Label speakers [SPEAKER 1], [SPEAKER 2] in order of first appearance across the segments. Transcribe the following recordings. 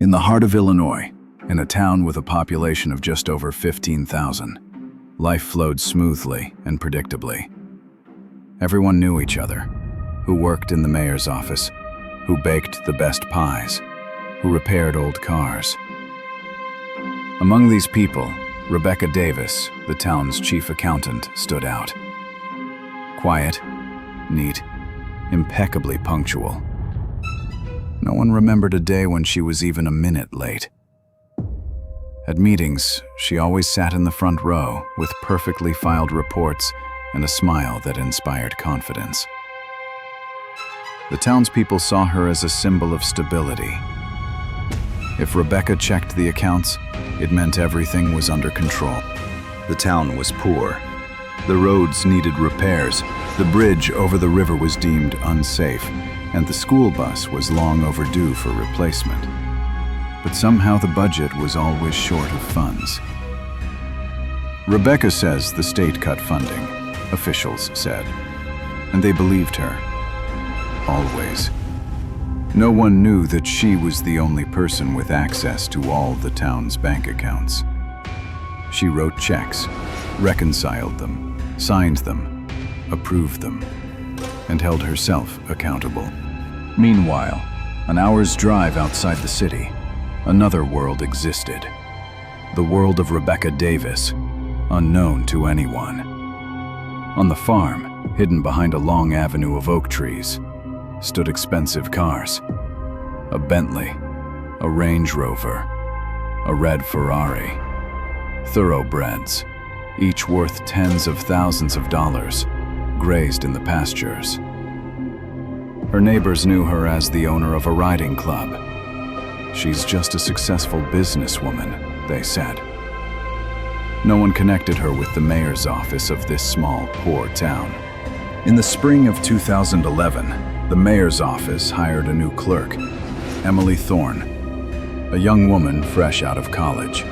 [SPEAKER 1] In the heart of Illinois, in a town with a population of just over 15,000, life flowed smoothly and predictably. Everyone knew each other, who worked in the mayor's office, who baked the best pies, who repaired old cars. Among these people, Rebecca Davis, the town's chief accountant, stood out. Quiet, neat, impeccably punctual. No one remembered a day when she was even a minute late. At meetings, she always sat in the front row with perfectly filed reports and a smile that inspired confidence. The townspeople saw her as a symbol of stability. If Rebecca checked the accounts, it meant everything was under control. The town was poor. The roads needed repairs, the bridge over the river was deemed unsafe, and the school bus was long overdue for replacement. But somehow the budget was always short of funds. Rebecca says the state cut funding, officials said, and they believed her. Always. No one knew that she was the only person with access to all the town's bank accounts. She wrote checks, reconciled them, signed them, approved them, and held herself accountable. Meanwhile, an hour's drive outside the city, another world existed. The world of Rebecca Davis, unknown to anyone. On the farm, hidden behind a long avenue of oak trees, stood expensive cars. A Bentley, a Range Rover, a red Ferrari. Thoroughbreds, each worth tens of thousands of dollars, grazed in the pastures. Her neighbors knew her as the owner of a riding club. She's just a successful businesswoman, they said. No one connected her with the mayor's office of this small, poor town. In the spring of 2011, the mayor's office hired a new clerk, Emily Thorne, a young woman fresh out of college.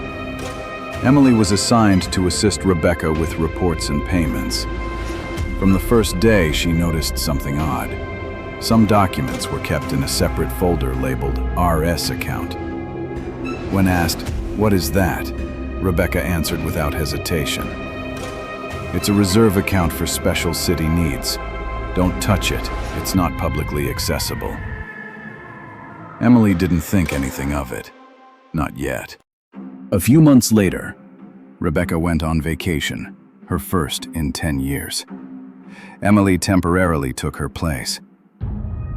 [SPEAKER 1] Emily was assigned to assist Rebecca with reports and payments. From the first day, she noticed something odd. Some documents were kept in a separate folder labeled RS account. When asked, "What is that?" Rebecca answered without hesitation. "It's a reserve account for special city needs. Don't touch it. It's not publicly accessible." Emily didn't think anything of it. Not yet. A few months later, Rebecca went on vacation, her first in 10 years. Emily temporarily took her place.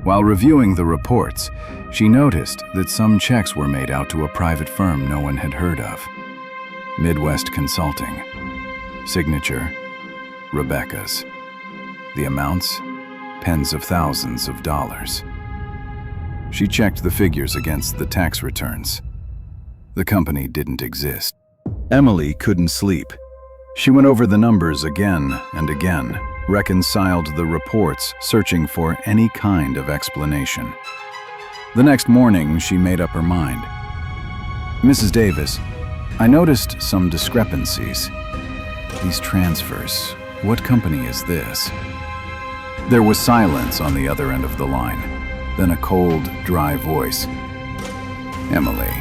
[SPEAKER 1] While reviewing the reports, she noticed that some checks were made out to a private firm no one had heard of. Midwest Consulting. Signature, Rebecca's. The amounts, tens of thousands of dollars. She checked the figures against the tax returns. The company didn't exist. Emily couldn't sleep. She went over the numbers again and again, reconciled the reports, searching for any kind of explanation. The next morning, she made up her mind. "Mrs. Davis, I noticed some discrepancies. These transfers, what company is this?" There was silence on the other end of the line, then a cold, dry voice. "Emily,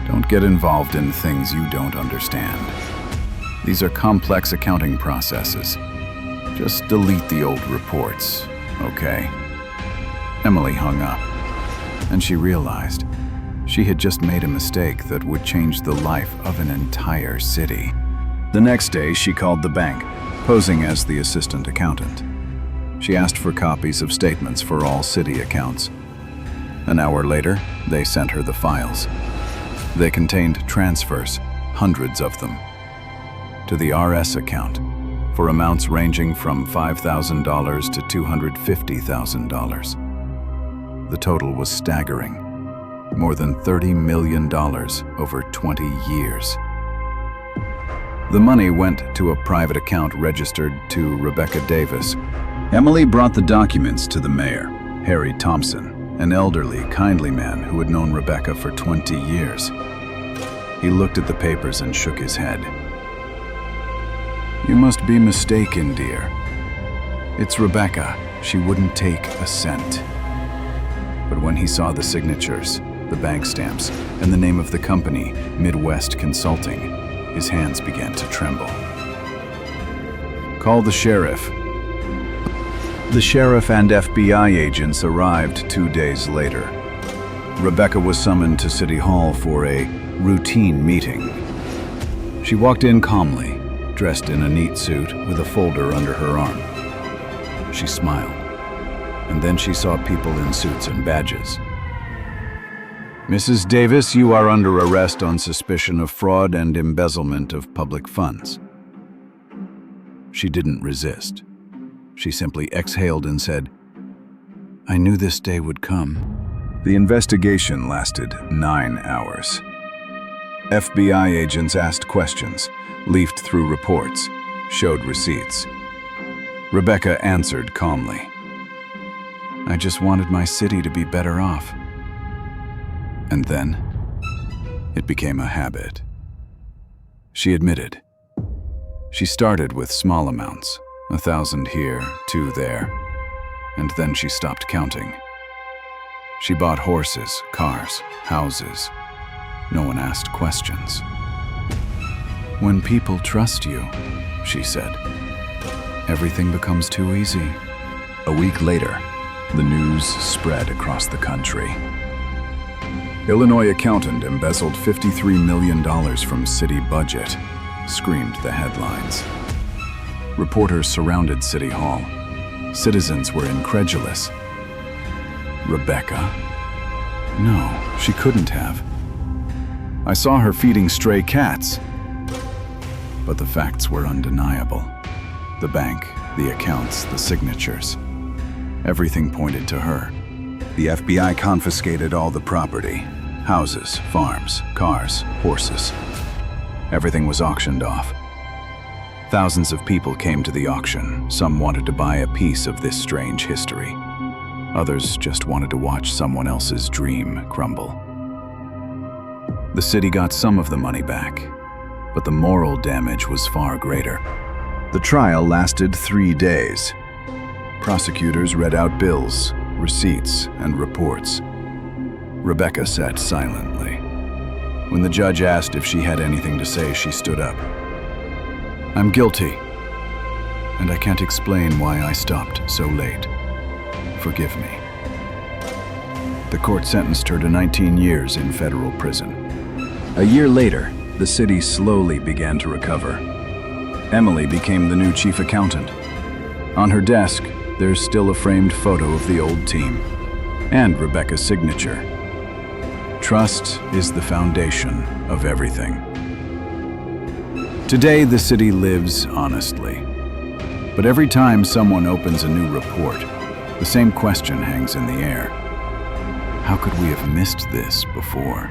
[SPEAKER 1] don't get involved in things you don't understand. These are complex accounting processes. Just delete the old reports, okay?" Emily hung up, and she realized she had just made a mistake that would change the life of an entire city. The next day, she called the bank, posing as the assistant accountant. She asked for copies of statements for all city accounts. An hour later, they sent her the files. They contained transfers, hundreds of them, to the RS account, for amounts ranging from $5,000 to $250,000. The total was staggering. More than $30 million over 20 years. The money went to a private account registered to Rebecca Davis. Emily brought the documents to the mayor, Harry Thompson, an elderly, kindly man who had known Rebecca for 20 years. He looked at the papers and shook his head. "You must be mistaken, dear. It's Rebecca. She wouldn't take a cent." But when he saw the signatures, the bank stamps, and the name of the company, Midwest Consulting, his hands began to tremble. "Call the sheriff." The sheriff and FBI agents arrived 2 days later. Rebecca was summoned to City Hall for a routine meeting. She walked in calmly, dressed in a neat suit with a folder under her arm. She smiled, and then she saw people in suits and badges. "Mrs. Davis, you are under arrest on suspicion of fraud and embezzlement of public funds." She didn't resist. She simply exhaled and said, "I knew this day would come." The investigation lasted 9 hours. FBI agents asked questions, leafed through reports, showed receipts. Rebecca answered calmly, "I just wanted my city to be better off." And then, it became a habit. She admitted. She started with small amounts, 1,000 here, 2 there, and then she stopped counting. She bought horses, cars, houses. No one asked questions. "When people trust you," she said, "everything becomes too easy." A week later, the news spread across the country. "Illinois accountant embezzled $53 million from city budget," screamed the headlines. Reporters surrounded City Hall. Citizens were incredulous. Rebecca? No, she couldn't have. "I saw her feeding stray cats." But the facts were undeniable. The bank, the accounts, the signatures. Everything pointed to her. The FBI confiscated all the property. Houses, farms, cars, horses. Everything was auctioned off. Thousands of people came to the auction. Some wanted to buy a piece of this strange history. Others just wanted to watch someone else's dream crumble. The city got some of the money back, but the moral damage was far greater. The trial lasted 3 days. Prosecutors read out bills, receipts, and reports. Rebecca sat silently. When the judge asked if she had anything to say, she stood up. "I'm guilty, and I can't explain why I stopped so late. Forgive me." The court sentenced her to 19 years in federal prison. A year later, the city slowly began to recover. Emily became the new chief accountant. On her desk, there's still a framed photo of the old team and Rebecca's signature. Trust is the foundation of everything. Today, the city lives honestly. But every time someone opens a new report, the same question hangs in the air. How could we have missed this before?